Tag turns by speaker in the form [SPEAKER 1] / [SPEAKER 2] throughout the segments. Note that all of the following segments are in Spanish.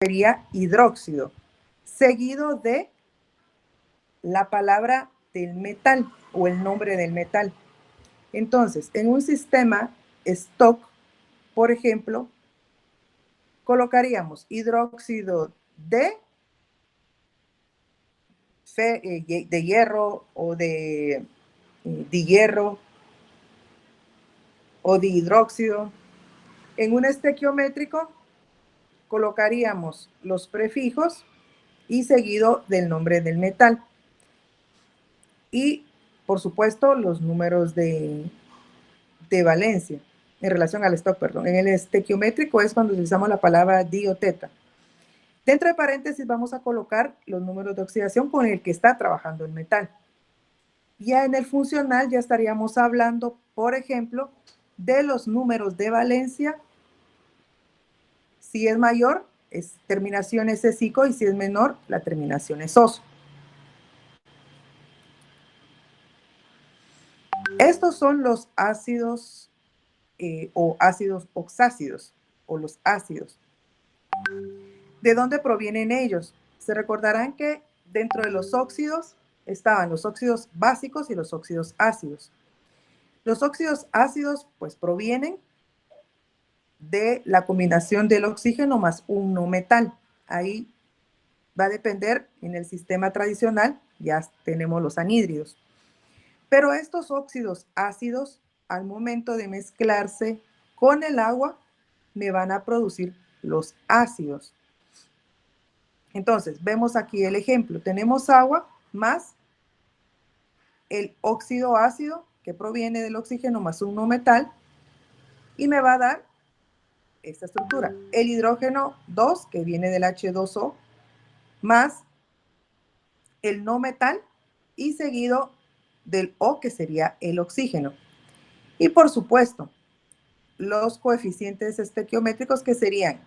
[SPEAKER 1] sería hidróxido, seguido de la palabra del metal o el nombre del metal. Entonces, en un sistema stock, por ejemplo, colocaríamos hidróxido de hierro o de hierro o de hidróxido. En un estequiométrico colocaríamos los prefijos y seguido del nombre del metal. Y, por supuesto, los números de valencia en relación al stock, perdón. En el estequiométrico es cuando utilizamos la palabra di o teta. Dentro de paréntesis vamos a colocar los números de oxidación con el que está trabajando el metal. Ya en el funcional ya estaríamos hablando, por ejemplo, de los números de valencia. Si es mayor, es terminación es cesico, y si es menor, la terminación es oso. Estos son los ácidos o ácidos oxácidos o los ácidos. ¿De dónde provienen ellos? Se recordarán que dentro de los óxidos estaban los óxidos básicos y los óxidos ácidos. Los óxidos ácidos pues provienen de la combinación del oxígeno más un no metal. Ahí va a depender, en el sistema tradicional ya tenemos los anhídridos. Pero estos óxidos ácidos, al momento de mezclarse con el agua, me van a producir los ácidos. Entonces, vemos aquí el ejemplo. Tenemos agua más el óxido ácido, que proviene del oxígeno más un no metal, y me va a dar esta estructura. El hidrógeno 2, que viene del H2O, más el no metal, y seguido del O, que sería el oxígeno. Y por supuesto, los coeficientes estequiométricos, que serían,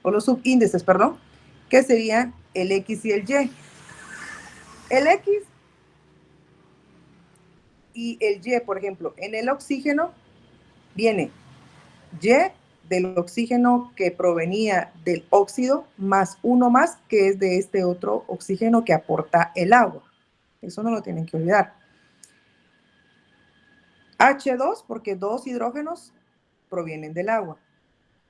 [SPEAKER 1] o los subíndices, perdón, que serían el X y el Y. El X y el Y, por ejemplo, en el oxígeno viene Y del oxígeno que provenía del óxido más uno más, que es de este otro oxígeno que aporta el agua. Eso no lo tienen que olvidar. H2, porque dos hidrógenos provienen del agua.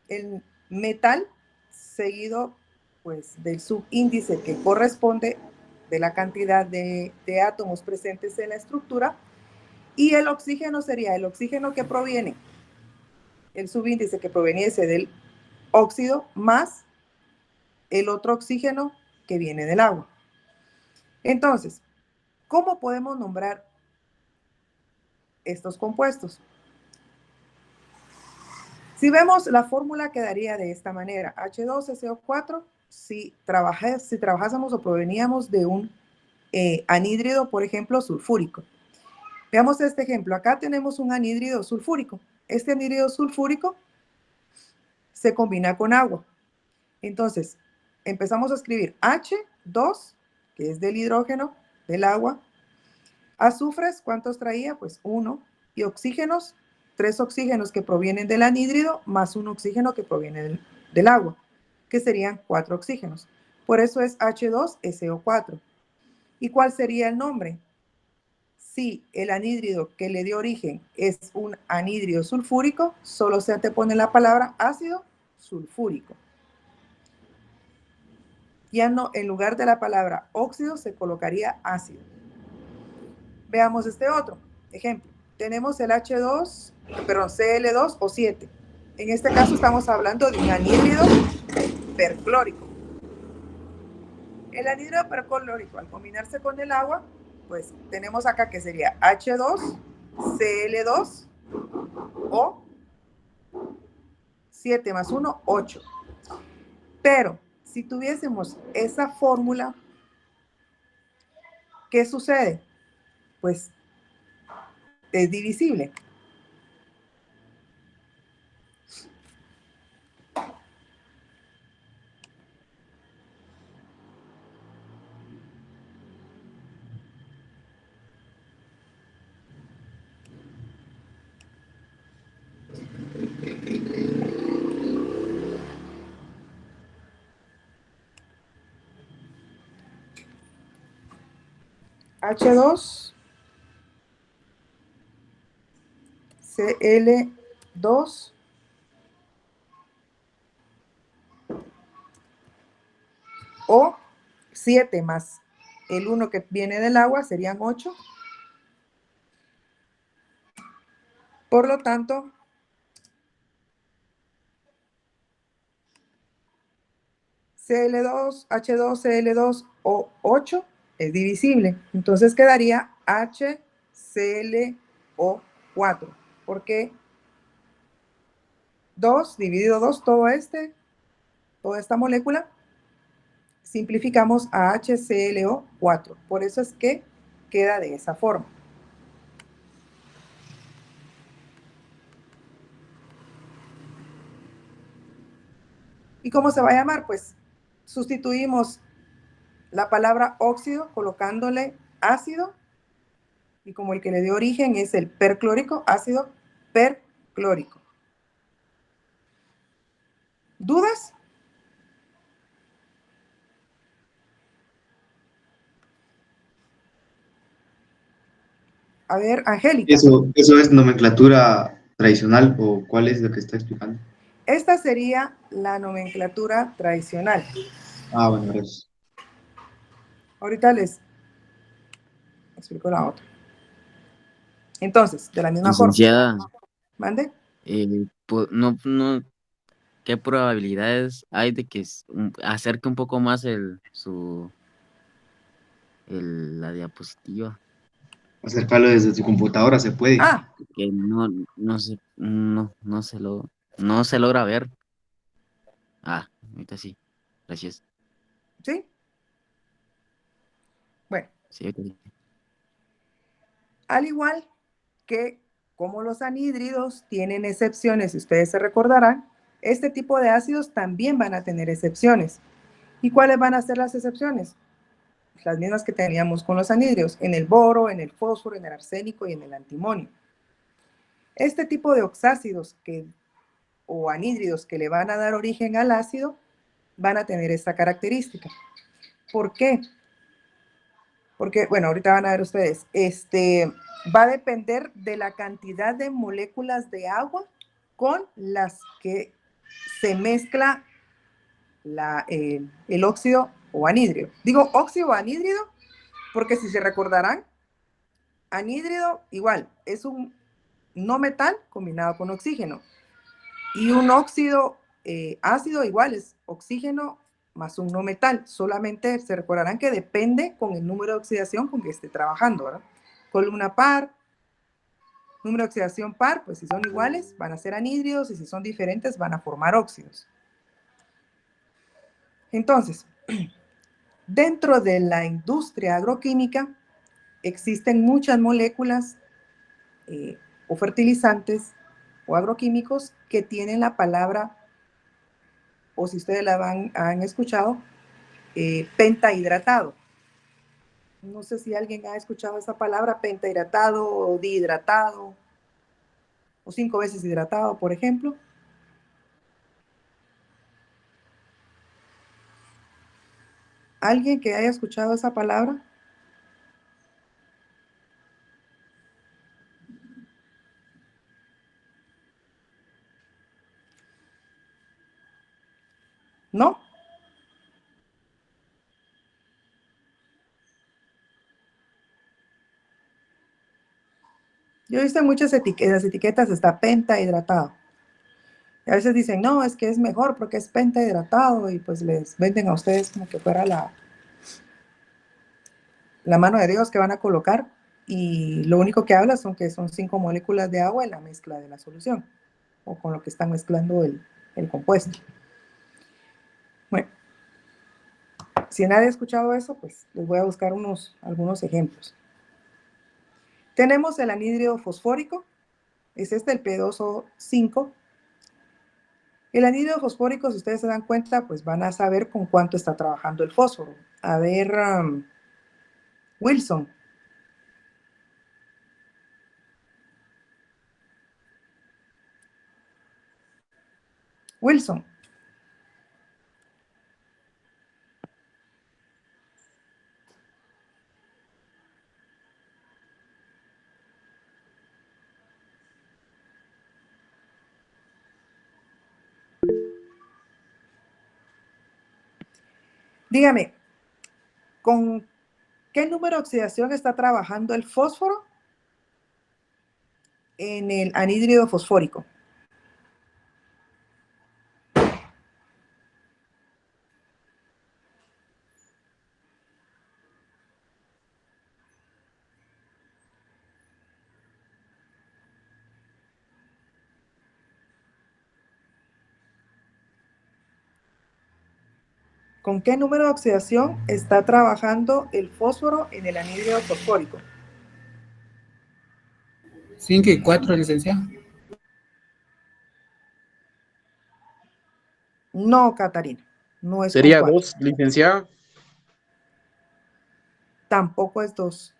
[SPEAKER 1] El metal seguido pues del subíndice que corresponde de la cantidad de átomos presentes en la estructura, y el oxígeno sería el oxígeno que proviene, el subíndice que proveniese del óxido más el otro oxígeno que viene del agua. Entonces, ¿cómo podemos nombrar estos compuestos? Si vemos la fórmula, quedaría de esta manera: H2SO4, si trabajásemos o proveníamos de un anhídrido, por ejemplo, sulfúrico. Veamos este ejemplo. Acá tenemos un anhídrido sulfúrico. Este anhídrido sulfúrico se combina con agua. Entonces, empezamos a escribir H2, que es del hidrógeno, del agua. Azufres, ¿cuántos traía? Pues 1. Y oxígenos, 3 oxígenos que provienen del anhídrido, más un oxígeno que proviene del agua, que serían 4 oxígenos. Por eso es H2SO4. ¿Y cuál sería el nombre? Si el anhídrido que le dio origen es un anhídrido sulfúrico, solo se te pone la palabra ácido sulfúrico. Ya no, en lugar de la palabra óxido, se colocaría ácido. Veamos este otro ejemplo. Tenemos el Cl2 o 7. En este caso estamos hablando de un anhídrido perclórico. El anhídrido perclórico, al combinarse con el agua, pues tenemos acá que sería H2Cl2 o 7 más 1, 8. Pero si tuviésemos esa fórmula, ¿qué sucede? Pues es divisible. H2, Cl2, o 7 más el 1 que viene del agua serían 8. Por lo tanto, Cl2, H2, Cl2 o 8 es divisible. Entonces quedaría HClO4. Porque 2 dividido 2, toda esta molécula, simplificamos a HClO4. Por eso es que queda de esa forma. ¿Y cómo se va a llamar? Pues sustituimos la palabra óxido colocándole ácido, y como el que le dio origen es el perclórico, ácido perclórico. ¿Dudas? A ver, Angélica.
[SPEAKER 2] ¿Eso es nomenclatura tradicional o cuál es lo que está explicando?
[SPEAKER 1] Esta sería la nomenclatura tradicional.
[SPEAKER 2] Ah, bueno, gracias.
[SPEAKER 1] Ahorita les explico la otra. Entonces, de la misma forma.
[SPEAKER 3] Licenciada,
[SPEAKER 1] ¿Mande?
[SPEAKER 3] ¿qué probabilidades hay de que acerque un poco más la diapositiva?
[SPEAKER 2] Acercarlo desde su computadora se puede.
[SPEAKER 1] Ah,
[SPEAKER 3] Que no se logra ver. Ah, ahorita sí. Gracias.
[SPEAKER 1] ¿sí? Bueno,
[SPEAKER 3] Sí, ahorita sí.
[SPEAKER 1] al igual que como los anhídridos tienen excepciones, si ustedes se recordarán, este tipo de ácidos también van a tener excepciones. ¿Y cuáles van a ser las excepciones? Las mismas que teníamos con los anhídridos, en el boro, en el fósforo, en el arsénico y en el antimonio. Este tipo de oxácidos o anhídridos que le van a dar origen al ácido van a tener esta característica. ¿Por qué? Porque, bueno, ahorita van a ver ustedes, va a depender de la cantidad de moléculas de agua con las que se mezcla el óxido o anhídrido. Digo óxido o anhídrido porque si se recordarán, anhídrido igual, es un no metal combinado con oxígeno. Y un óxido ácido igual es oxígeno más un no metal. Solamente se recordarán que depende con el número de oxidación con que esté trabajando, ¿verdad? Columna par, número de oxidación par, pues si son iguales van a ser anhídridos y si son diferentes van a formar óxidos. Entonces, dentro de la industria agroquímica existen muchas moléculas o fertilizantes o agroquímicos que tienen la palabra, o si ustedes han escuchado, pentahidratado. No sé si alguien ha escuchado esa palabra, pentahidratado o dihidratado, o 5 veces hidratado, por ejemplo. ¿Alguien que haya escuchado esa palabra? ¿No? Yo he visto en muchas etiquetas está pentahidratado. Y a veces dicen, no, es que es mejor porque es pentahidratado y pues les venden a ustedes como que fuera la mano de Dios que van a colocar y lo único que habla son que son 5 moléculas de agua en la mezcla de la solución o con lo que están mezclando el compuesto. Bueno, si nadie ha escuchado eso, pues les voy a buscar algunos ejemplos. Tenemos el anhídrido fosfórico, es el P2O5. El anhídrido fosfórico, si ustedes se dan cuenta, pues van a saber con cuánto está trabajando el fósforo. A ver, Wilson. Wilson. Dígame, ¿con qué número de oxidación está trabajando el fósforo en el anhídrido fosfórico? ¿Con qué número de oxidación está trabajando el fósforo en el anhídrido fosfórico?
[SPEAKER 4] 5 y 4, licenciado.
[SPEAKER 1] No, Catarina, no es con
[SPEAKER 5] Sería
[SPEAKER 1] 4.
[SPEAKER 5] 2, licenciada.
[SPEAKER 1] Tampoco es 2.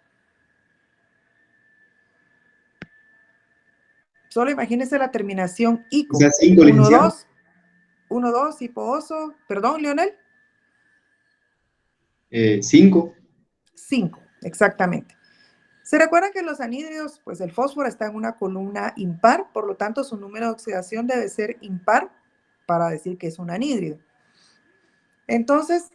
[SPEAKER 1] Solo imagínese la terminación ICO.
[SPEAKER 2] O sea, 5,
[SPEAKER 1] 1,
[SPEAKER 2] licenciado.
[SPEAKER 1] 2, 1, 2, hiposo. Perdón, Leonel.
[SPEAKER 2] 5.
[SPEAKER 1] 5, exactamente. Se recuerda que los anhídridos, pues el fósforo está en una columna impar, por lo tanto su número de oxidación debe ser impar para decir que es un anhídrido. Entonces,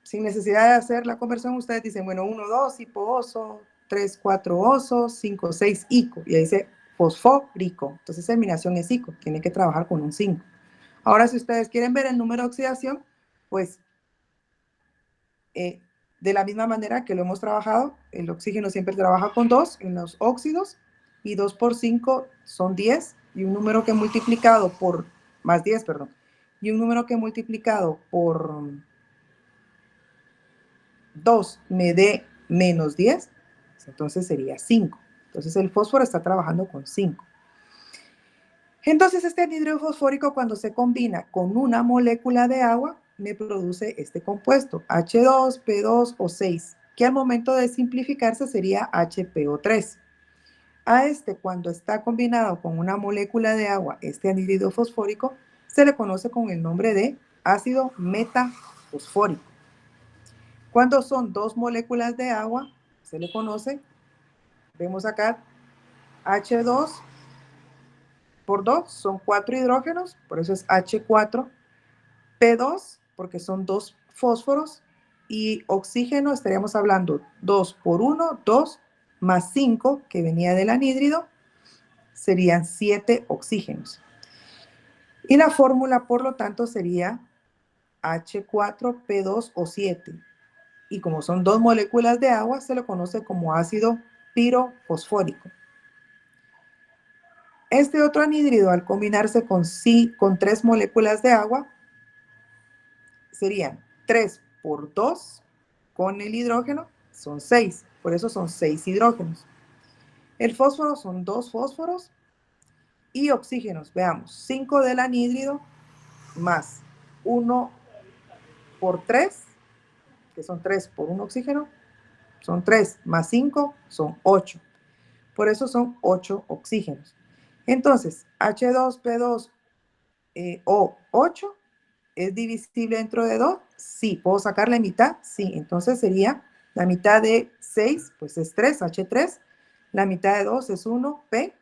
[SPEAKER 1] sin necesidad de hacer la conversión, ustedes dicen, bueno, 1, 2, hiposo, 3, 4, oso, 5, 6, ico. Y ahí dice fosfórico. Entonces, terminación es ico. Tiene que trabajar con un 5. Ahora, si ustedes quieren ver el número de oxidación, pues de la misma manera que lo hemos trabajado, el oxígeno siempre trabaja con 2 en los óxidos, y 2 por 5 son 10, y un número que multiplicado por, más 10, perdón, y un número que multiplicado por 2 me dé menos 10, entonces sería 5. Entonces el fósforo está trabajando con 5. Entonces este anhídrido fosfórico, cuando se combina con una molécula de agua, me produce este compuesto, H2, P2 o 6, que al momento de simplificarse sería HPO3. A este, cuando está combinado con una molécula de agua, este anhídrido fosfórico, se le conoce con el nombre de ácido metafosfórico. Cuando son dos moléculas de agua, se le conoce, vemos acá, H2 por 2 son 4 hidrógenos, por eso es H4, P2 porque son 2 fósforos, y oxígeno estaríamos hablando 2 por 1, 2 más 5 que venía del anhídrido, serían 7 oxígenos. Y la fórmula, por lo tanto, sería H4P2O7. Y como son 2 moléculas de agua, se lo conoce como ácido pirofosfórico. Este otro anhídrido, al combinarse con 3 moléculas de agua, serían 3 por 2 con el hidrógeno, son 6. Por eso son 6 hidrógenos. El fósforo son 2 fósforos y oxígenos. Veamos, 5 del anhídrido más 1 por 3, que son 3 por 1 oxígeno, son 3 más 5, son 8. Por eso son 8 oxígenos. Entonces, H2P2 O 8 ¿es divisible dentro de 2? Sí. ¿Puedo sacar la mitad? Sí. Entonces sería la mitad de 6, pues es 3, H3. La mitad de 2 es 1, P.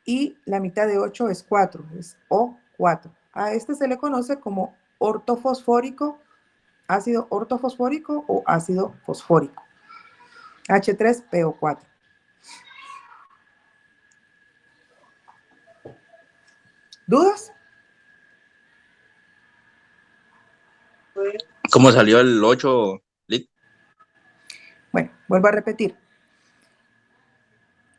[SPEAKER 1] Y la mitad de 8 es 4, es O4. A este se le conoce como ortofosfórico, ácido ortofosfórico o ácido fosfórico. H3PO4. ¿Dudas?
[SPEAKER 5] ¿Cómo salió el 8, Lic?
[SPEAKER 1] Bueno, vuelvo a repetir.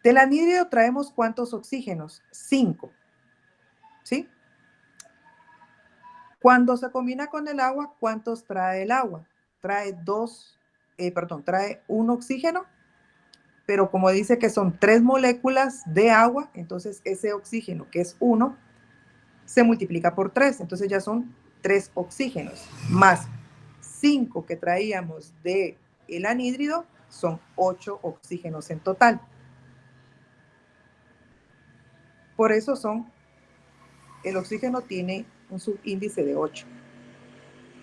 [SPEAKER 1] Del anhídrido traemos ¿cuántos oxígenos? 5. ¿Sí? Cuando se combina con el agua, ¿cuántos trae el agua? Trae trae un oxígeno, pero como dice que son 3 moléculas de agua, entonces ese oxígeno, que es 1, se multiplica por 3, entonces ya son 3 oxígenos, más 5 que traíamos del anhídrido, son 8 oxígenos en total. Por eso el oxígeno tiene un subíndice de 8.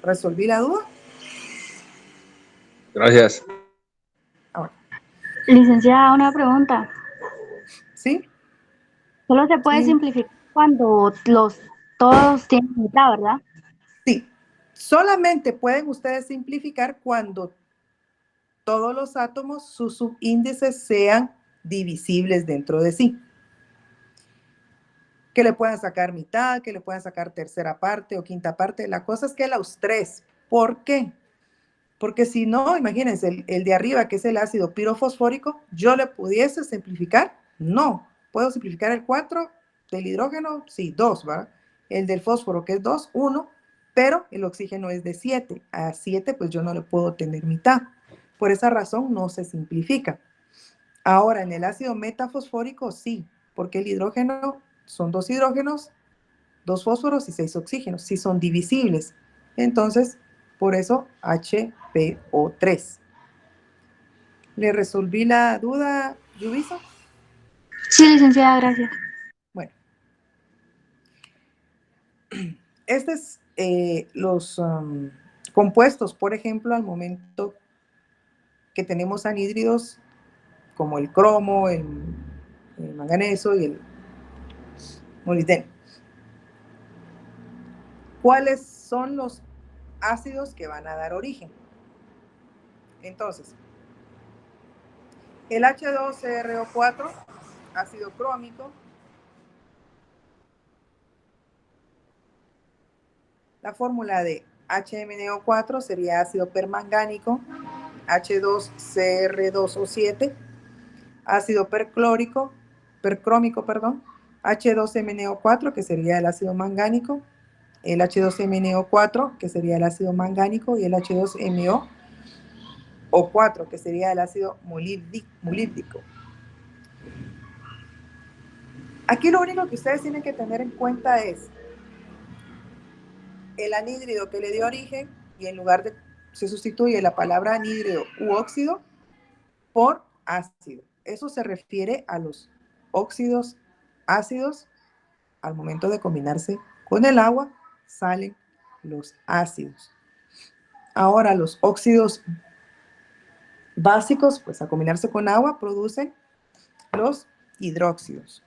[SPEAKER 1] ¿Resolví la duda?
[SPEAKER 5] Gracias.
[SPEAKER 1] Ahora,
[SPEAKER 6] Licenciada, una pregunta.
[SPEAKER 1] ¿sí?
[SPEAKER 6] Solo se puede
[SPEAKER 1] Sí.
[SPEAKER 6] simplificar cuando todos tienen mitad, ¿verdad?
[SPEAKER 1] Sí, Solamente pueden ustedes simplificar cuando todos los átomos, sus subíndices sean divisibles dentro de sí. Que le puedan sacar mitad, que le puedan sacar tercera parte o quinta parte. La cosa es que los tres. ¿Por qué? Porque si no, imagínense, el de arriba, que es el ácido pirofosfórico, ¿yo le pudiese simplificar? No. ¿Puedo simplificar el 4 del hidrógeno? Sí, 2, ¿verdad? El del fósforo, que es 2, 1, pero el oxígeno es de 7. A 7, pues yo no le puedo tener mitad. Por esa razón no se simplifica. Ahora, en el ácido metafosfórico, sí, porque el hidrógeno son 2 hidrógenos, 2 fósforos y 6 oxígenos. Sí son divisibles. Entonces, por eso HPO3. ¿Le resolví la duda, Yubisa?
[SPEAKER 6] Sí, licenciada, gracias.
[SPEAKER 1] Bueno, este es los compuestos, por ejemplo, al momento que tenemos anhídridos como el cromo, el manganeso y el molibdeno. ¿Cuáles son los ácidos que van a dar origen? Entonces, el H2CrO4, ácido crómico. La fórmula de HMnO4 sería ácido permangánico, H2Cr2O7, ácido percrómico, H2MnO4, que sería el ácido mangánico, el H2MnO4, que sería el ácido mangánico, y el H2MnO4, que sería el ácido molíbdico. Aquí lo único que ustedes tienen que tener en cuenta es el anhídrido que le dio origen, y en lugar de, se sustituye la palabra anhídrido u óxido por ácido. Eso se refiere a los óxidos ácidos. Al momento de combinarse con el agua, salen los ácidos. Ahora, los óxidos básicos, pues a combinarse con agua, producen los hidróxidos.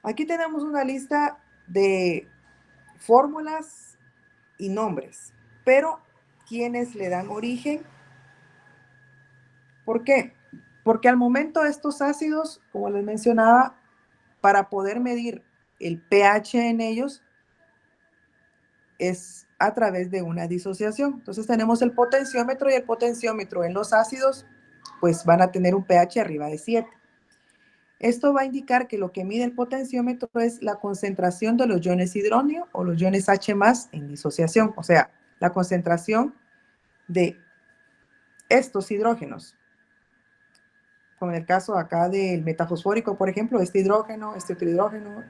[SPEAKER 1] Aquí tenemos una lista de fórmulas y nombres, pero ¿quiénes le dan origen? ¿Por qué? Porque al momento estos ácidos, como les mencionaba, para poder medir el pH en ellos, es a través de una disociación. Entonces tenemos el potenciómetro, y el potenciómetro en los ácidos, pues van a tener un pH arriba de 7. Esto va a indicar que lo que mide el potenciómetro es la concentración de los iones hidrógeno o los iones H+ en disociación, o sea, la concentración de estos hidrógenos. Como en el caso acá del metafosfórico, por ejemplo, este hidrógeno, este otro hidrógeno,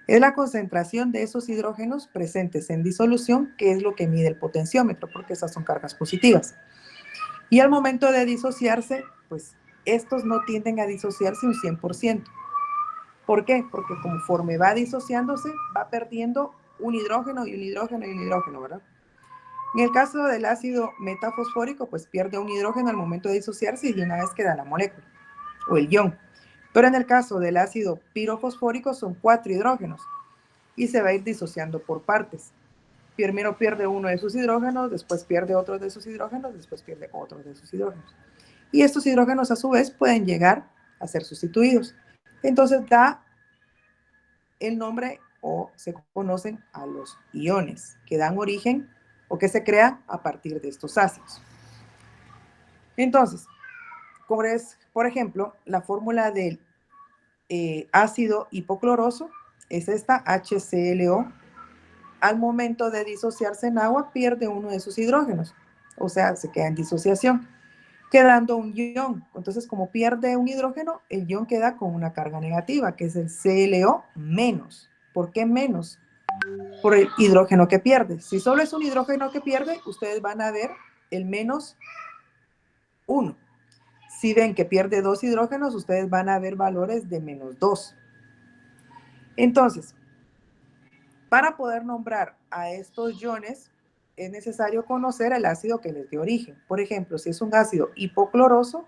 [SPEAKER 1] es la concentración de esos hidrógenos presentes en disolución, que es lo que mide el potenciómetro, porque esas son cargas positivas. Y al momento de disociarse, pues estos no tienden a disociarse un 100%. ¿Por qué? Porque conforme va disociándose, va perdiendo un hidrógeno y un hidrógeno y un hidrógeno, ¿verdad? En el caso del ácido metafosfórico, pues pierde un hidrógeno al momento de disociarse y de una vez queda la molécula o el ion. Pero en el caso del ácido pirofosfórico son 4 hidrógenos y se va a ir disociando por partes. Primero pierde uno de sus hidrógenos, después pierde otro de sus hidrógenos, después pierde otro de sus hidrógenos. Y estos hidrógenos a su vez pueden llegar a ser sustituidos. Entonces da el nombre, o se conocen a los iones que dan origen o que se crean a partir de estos ácidos. Entonces, como es, por ejemplo, la fórmula del ácido hipocloroso es esta, HClO. Al momento de disociarse en agua, pierde uno de sus hidrógenos, o sea, se queda en disociación, quedando un ion. Entonces, como pierde un hidrógeno, el ion queda con una carga negativa, que es el ClO menos. ¿Por qué menos? Por el hidrógeno que pierde. Si solo es un hidrógeno que pierde, ustedes van a ver el menos 1. Si ven que pierde 2 hidrógenos, ustedes van a ver valores de menos 2. Entonces, para poder nombrar a estos iones, es necesario conocer el ácido que les dio origen. Por ejemplo, si es un ácido hipocloroso,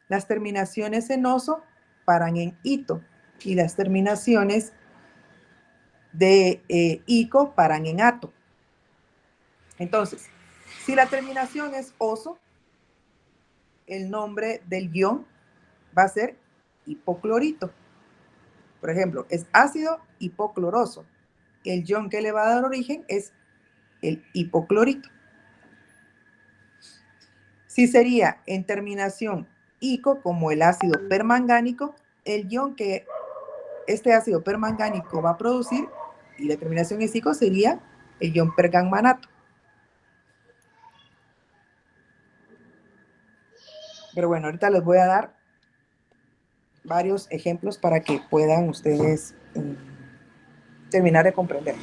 [SPEAKER 1] las terminaciones en oso paran en ito y las terminaciones de ico paran en ato. Entonces, si la terminación es oso, el nombre del ion va a ser hipoclorito. Por ejemplo, es ácido hipocloroso. El ion que le va a dar origen es el hipoclorito. Si sería en terminación ico, como el ácido permangánico, el ion que este ácido permangánico va a producir, y la terminación es ico, sería el ion pergangmanato. Pero bueno, ahorita les voy a dar varios ejemplos para que puedan ustedes terminar de comprender.